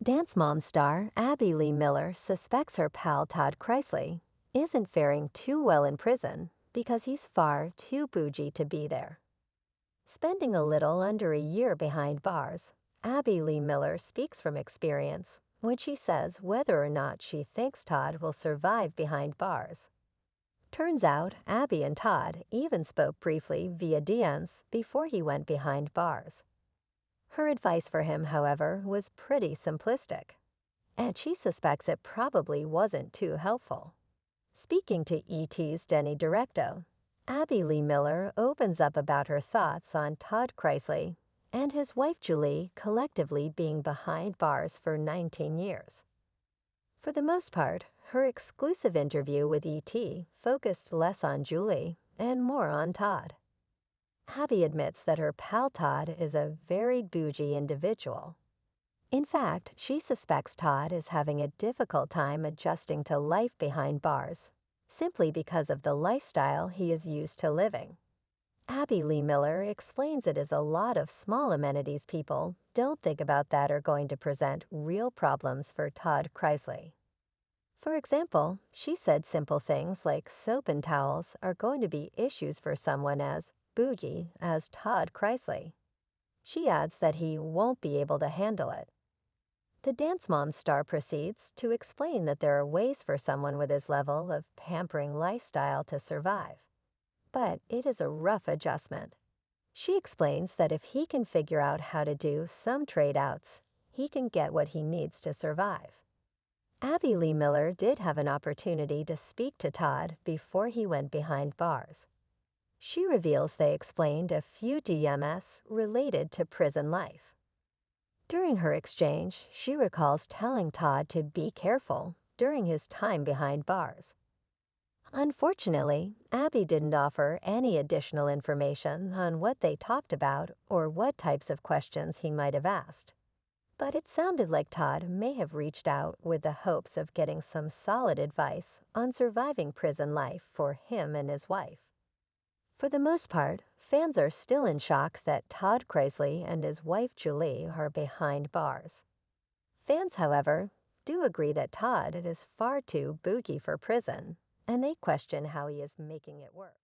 Dance Mom star Abby Lee Miller suspects her pal Todd Chrisley isn't faring too well in prison because he's far too bougie to be there. Spending a little under a year behind bars, Abby Lee Miller speaks from experience when she says whether or not she thinks Todd will survive behind bars. Turns out Abby and Todd even spoke briefly via DMs before he went behind bars. Her advice for him, however, was pretty simplistic, and she suspects it probably wasn't too helpful. Speaking to ET's Denny Directo, Abby Lee Miller opens up about her thoughts on Todd Chrisley and his wife Julie collectively being behind bars for 19 years. For the most part, her exclusive interview with ET focused less on Julie and more on Todd. Abby admits that her pal Todd is a very bougie individual. In fact, she suspects Todd is having a difficult time adjusting to life behind bars, simply because of the lifestyle he is used to living. Abby Lee Miller explains it as a lot of small amenities people don't think about that are going to present real problems for Todd Chrisley. For example, she said simple things like soap and towels are going to be issues for someone as bougie as Todd Chrisley. She adds that he won't be able to handle it. The Dance Mom star proceeds to explain that there are ways for someone with his level of pampering lifestyle to survive, but it is a rough adjustment. She explains that if he can figure out how to do some trade-outs, he can get what he needs to survive. Abby Lee Miller did have an opportunity to speak to Todd before he went behind bars. She reveals they explained a few DMS related to prison life. During her exchange, she recalls telling Todd to be careful during his time behind bars. Unfortunately, Abby didn't offer any additional information on what they talked about or what types of questions he might have asked. But it sounded like Todd may have reached out with the hopes of getting some solid advice on surviving prison life for him and his wife. For the most part, fans are still in shock that Todd Chrisley and his wife Julie are behind bars. Fans, however, do agree that Todd is far too bougie for prison, and they question how he is making it work.